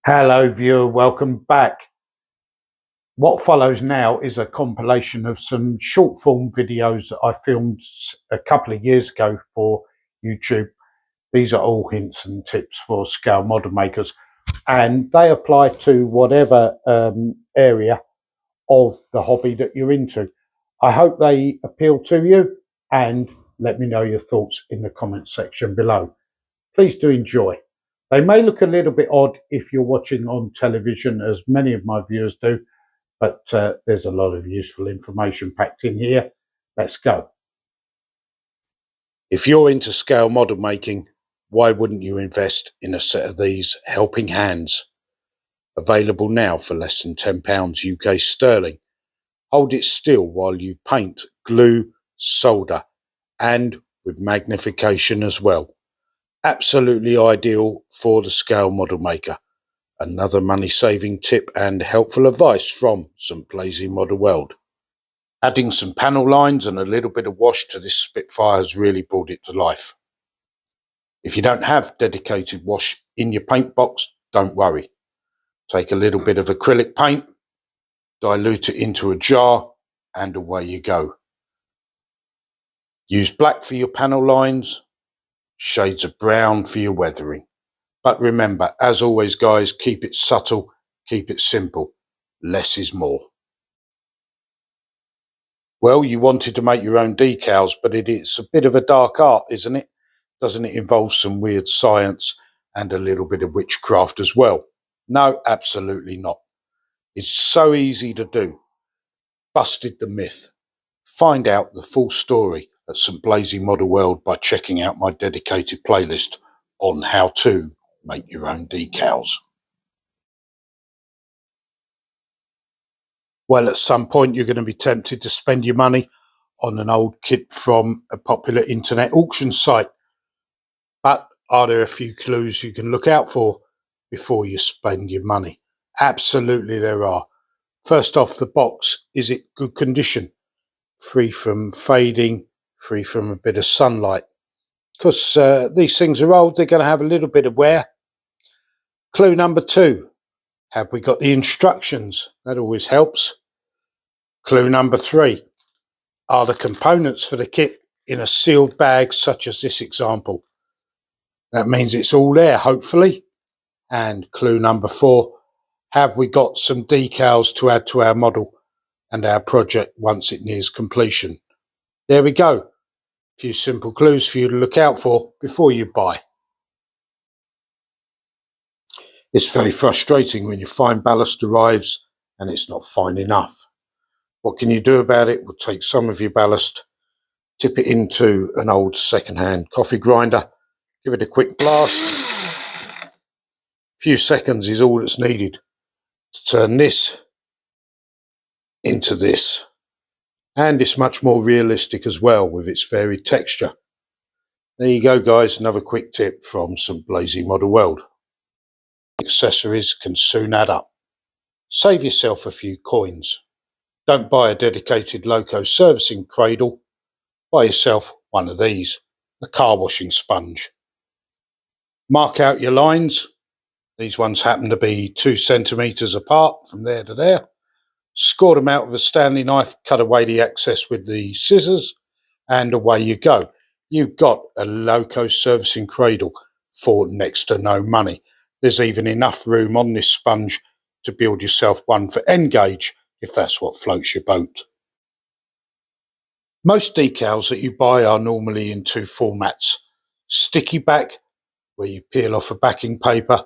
Hello viewer, welcome back. What follows now is a compilation of some short form videos that I filmed a couple of years ago for YouTube. These are all hints and tips for scale model makers, and they apply to whatever area of the hobby that you're into. I hope they appeal to you, and let me know your thoughts in the comment section below. Please do enjoy. They may look a little bit odd if you're watching on television, as many of my viewers do, but there's a lot of useful information packed in here. Let's go. If you're into scale model making, why wouldn't you invest in a set of these helping hands? Available now for less than £10 UK sterling. Hold it still while you paint, glue, solder, and with magnification as well. Absolutely ideal for the scale model maker. Another money-saving tip and helpful advice from St Blazey Model World. Adding some panel lines and a little bit of wash to this Spitfire has really brought it to life. If you don't have dedicated wash in your paint box, don't worry. Take a little bit of acrylic paint, dilute it into a jar, and away you go. Use black for your panel lines, shades of brown for your weathering. But remember, as always guys, keep it subtle, keep it simple. Less is more. Well, you wanted to make your own decals, but it's a bit of a dark art, isn't it? Doesn't it involve some weird science and a little bit of witchcraft as well? No, absolutely not. It's so easy to do. Busted the myth. Find out the full story at St Blazey Model World by checking out my dedicated playlist on how to make your own decals. Well, at some point you're going to be tempted to spend your money on an old kit from a popular internet auction site. But are there a few clues you can look out for before you spend your money? Absolutely there are. First off the box, is it good condition? Free from fading, free from a bit of sunlight? Because these things are old, they're going to have a little bit of wear. Clue number 2, have we got the instructions? That always helps. Clue number 3, are the components for the kit in a sealed bag such as this example? That means it's all there, hopefully. And clue number 4, have we got some decals to add to our model and our project once it nears completion? There we go. A few simple clues for you to look out for before you buy. It's very frustrating when your fine ballast arrives and it's not fine enough. What can you do about it? We'll take some of your ballast, tip it into an old second-hand coffee grinder, give it a quick blast. A few seconds is all that's needed to turn this into this. And it's much more realistic as well with its varied texture. There you go guys, another quick tip from St Blazey Model World. Accessories can soon add up. Save yourself a few coins. Don't buy a dedicated loco servicing cradle. Buy yourself one of these, a car washing sponge. Mark out your lines. These ones happen to be 2 centimetres apart from there to there. Score them out with a Stanley knife, cut away the excess with the scissors, and away you go. You've got a loco servicing cradle for next to no money. There's even enough room on this sponge to build yourself one for end gauge if that's what floats your boat. Most decals that you buy are normally in 2 formats. Sticky back, where you peel off a backing paper,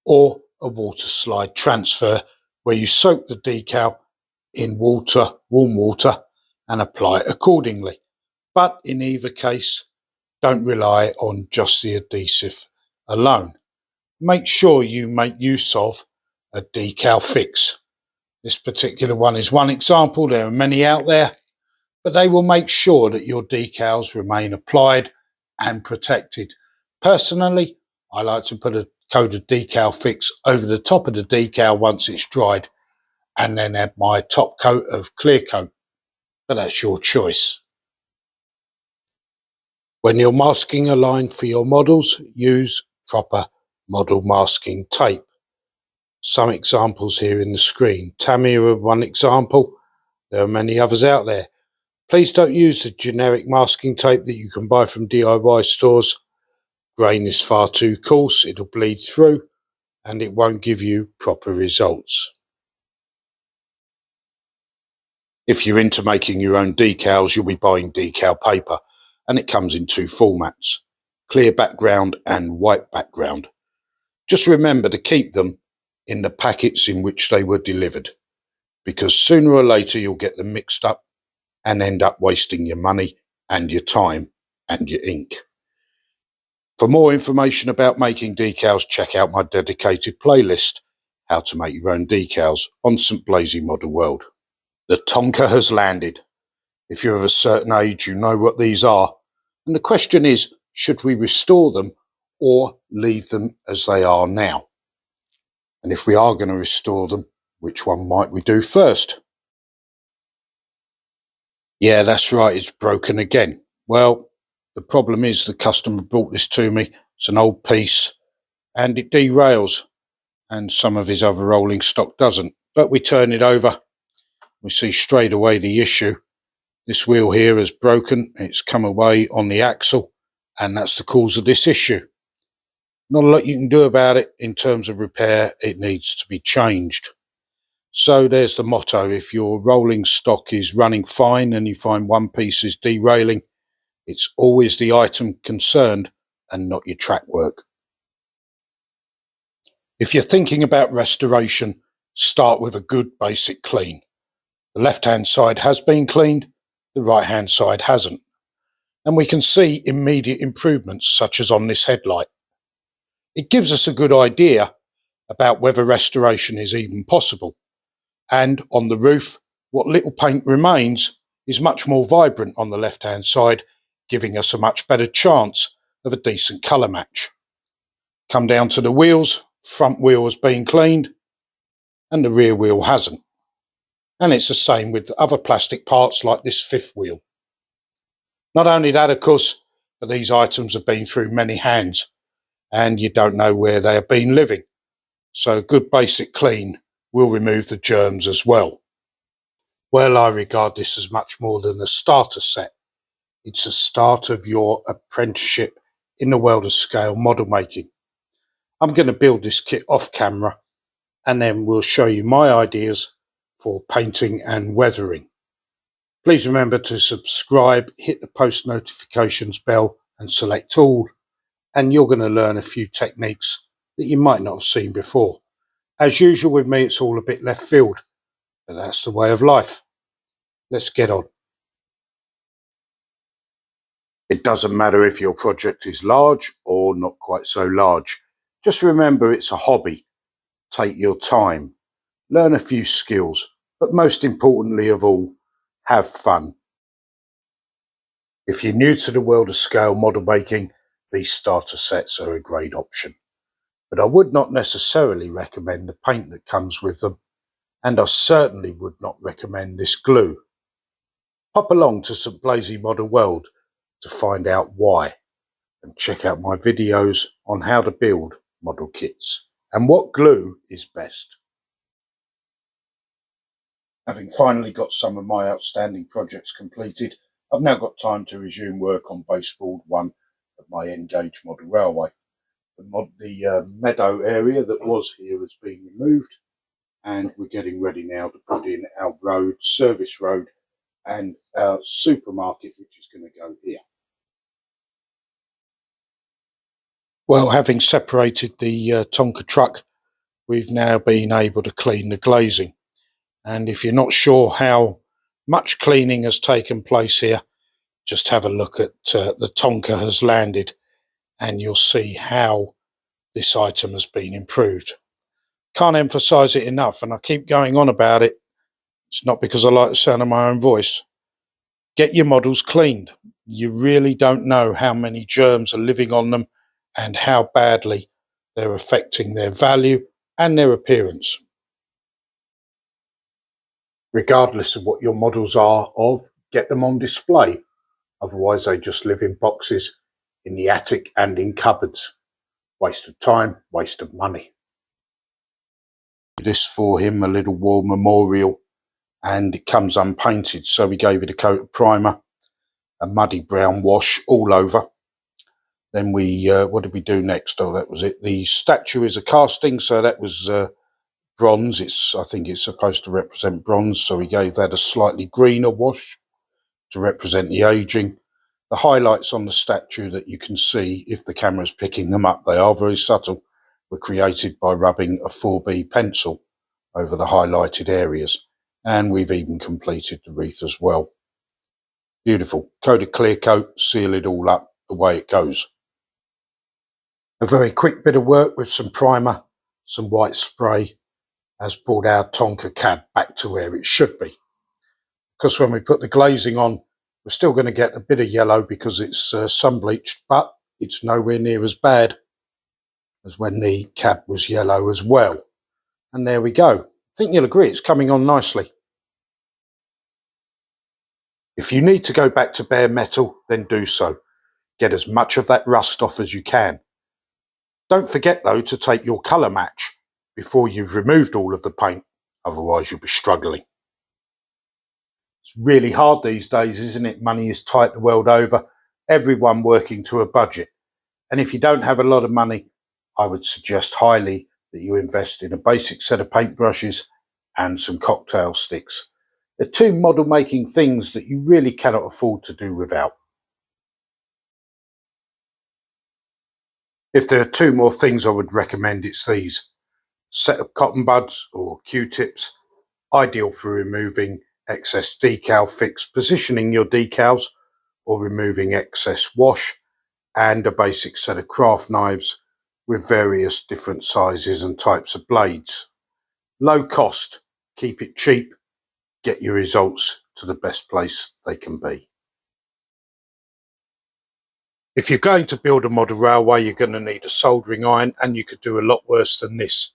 or a water slide transfer, where you soak the decal in water, warm water, and apply it accordingly. But in either case, don't rely on just the adhesive alone. Make sure you make use of a decal fix. This particular one is one example. There are many out there, but they will make sure that your decals remain applied and protected. Personally, I like to put a coat of decal fix over the top of the decal once it's dried, and then add my top coat of clear coat, but that's your choice. When you're masking a line for your models, use proper model masking tape. Some examples here in the screen. Tamiya one example. There are many others out there. Please don't use the generic masking tape that you can buy from DIY stores. Grain is far too coarse, it'll bleed through, and it won't give you proper results. If you're into making your own decals, you'll be buying decal paper, and it comes in two formats, clear background and white background. Just remember to keep them in the packets in which they were delivered, because sooner or later you'll get them mixed up and end up wasting your money and your time and your ink. For more information about making decals, check out my dedicated playlist, How to Make Your Own Decals, on St Blazy Model World. The Tonka has landed. If you're of a certain age, you know what these are. And the question is, should we restore them or leave them as they are now? And if we are going to restore them, which one might we do first? Yeah, that's right, it's broken again. Well, the problem is the customer brought this to me. It's an old piece and it derails, and some of his other rolling stock doesn't. But we turn it over, we see straight away the issue. This wheel here has broken, it's come away on the axle, and that's the cause of this issue. Not a lot you can do about it in terms of repair, it needs to be changed. So there's the motto: if your rolling stock is running fine and you find one piece is derailing, it's always the item concerned and not your track work. If you're thinking about restoration, start with a good basic clean. The left-hand side has been cleaned, the right-hand side hasn't. And we can see immediate improvements, such as on this headlight. It gives us a good idea about whether restoration is even possible. And on the roof, what little paint remains is much more vibrant on the left-hand side, giving us a much better chance of a decent colour match. Come down to the wheels, front wheel has been cleaned and the rear wheel hasn't. And it's the same with other plastic parts like this fifth wheel. Not only that, of course, but these items have been through many hands and you don't know where they have been living. So a good basic clean will remove the germs as well. Well, I regard this as much more than a starter set. It's the start of your apprenticeship in the world of scale model making. I'm going to build this kit off camera and then we'll show you my ideas for painting and weathering. Please remember to subscribe, hit the post notifications bell and select all, and you're going to learn a few techniques that you might not have seen before. As usual with me, it's all a bit left field, but that's the way of life. Let's get on. It doesn't matter if your project is large or not quite so large. Just remember it's a hobby. Take your time, learn a few skills, but most importantly of all, have fun. If you're new to the world of scale model making, these starter sets are a great option. But I would not necessarily recommend the paint that comes with them, and I certainly would not recommend this glue. Pop along to St Blazy Model World to find out why, and check out my videos on how to build model kits and what glue is best. Having finally got some of my outstanding projects completed, I've now got time to resume work on baseboard 1 of my N-gauge model railway. The meadow area that was here has been removed, and we're getting ready now to put in our road, service road, and our supermarket, which is going to go here. Well, having separated the Tonka truck, we've now been able to clean the glazing. And if you're not sure how much cleaning has taken place here, just have a look at the Tonka has landed and you'll see how this item has been improved. Can't emphasize it enough, and I keep going on about it. It's not because I like the sound of my own voice. Get your models cleaned. You really don't know how many germs are living on them and how badly they're affecting their value and their appearance. Regardless of what your models are of, get them on display. Otherwise they just live in boxes, in the attic and in cupboards. Waste of time, waste of money. this for him, a little war memorial, and it comes unpainted, so we gave it a coat of primer, a muddy brown wash all over. Then we, what did we do next? Oh, that was it. The statue is a casting, so that was bronze. I think it's supposed to represent bronze, so we gave that a slightly greener wash to represent the aging. The highlights on the statue that you can see, if the camera's picking them up, they are very subtle, were created by rubbing a 4B pencil over the highlighted areas. And we've even completed the wreath as well. Beautiful. Coat of clear coat, seal it all up, away it goes. A very quick bit of work with some primer, some white spray, has brought our Tonka cab back to where it should be. Because when we put the glazing on, we're still going to get a bit of yellow because it's sun bleached, but it's nowhere near as bad as when the cab was yellow as well. And there we go. I think you'll agree it's coming on nicely. If you need to go back to bare metal, then do so. Get as much of that rust off as you can. Don't forget though to take your colour match before you've removed all of the paint, otherwise you'll be struggling. It's really hard these days, isn't it? Money is tight the world over, everyone working to a budget. And if you don't have a lot of money, I would suggest highly that you invest in a basic set of paintbrushes and some cocktail sticks. They're two model making things that you really cannot afford to do without. If there are two more things I would recommend, it's these. Set of cotton buds or Q-tips, ideal for removing excess decal fix, positioning your decals or removing excess wash, and a basic set of craft knives with various different sizes and types of blades. Low cost, keep it cheap, get your results to the best place they can be. If you're going to build a model railway, you're going to need a soldering iron, and you could do a lot worse than this.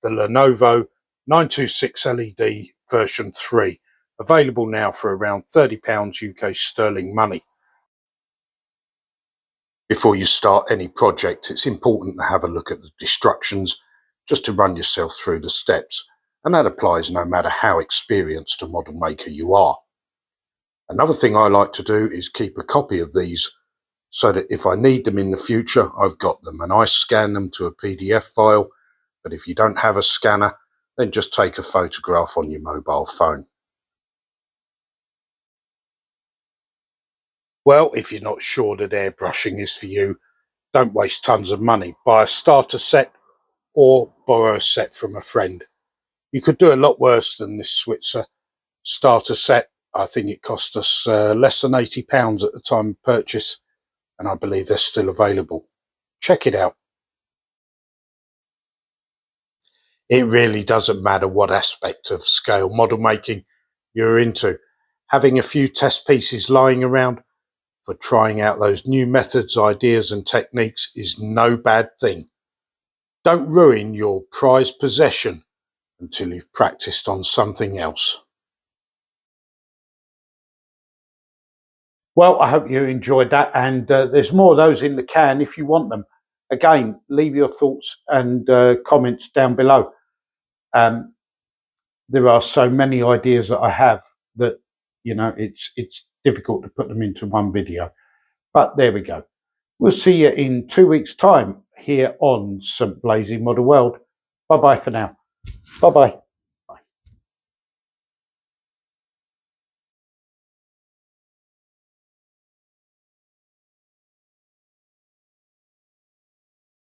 The Lenovo 926 LED version 3, available now for around £30 UK sterling money. Before you start any project, it's important to have a look at the instructions just to run yourself through the steps, and that applies no matter how experienced a model maker you are. Another thing I like to do is keep a copy of these so that if I need them in the future, I've got them, and I scan them to a PDF file. But if you don't have a scanner, then just take a photograph on your mobile phone. Well, if you're not sure that airbrushing is for you, don't waste tons of money. Buy a starter set or borrow a set from a friend. You could do a lot worse than this Switzer starter set. I think it cost us less than £80 at the time of purchase, and I believe they're still available. Check it out. It really doesn't matter what aspect of scale model making you're into. Having a few test pieces lying around for trying out those new methods, ideas and techniques is no bad thing. Don't ruin your prized possession until you've practiced on something else. Well, I hope you enjoyed that, and there's more of those in the can if you want them. Again, leave your thoughts and comments down below. There are so many ideas that I have that, you know, it's difficult to put them into one video. But there we go. We'll see you in 2 weeks' time here on St. Blazing Model World. Bye-bye for now. Bye-bye.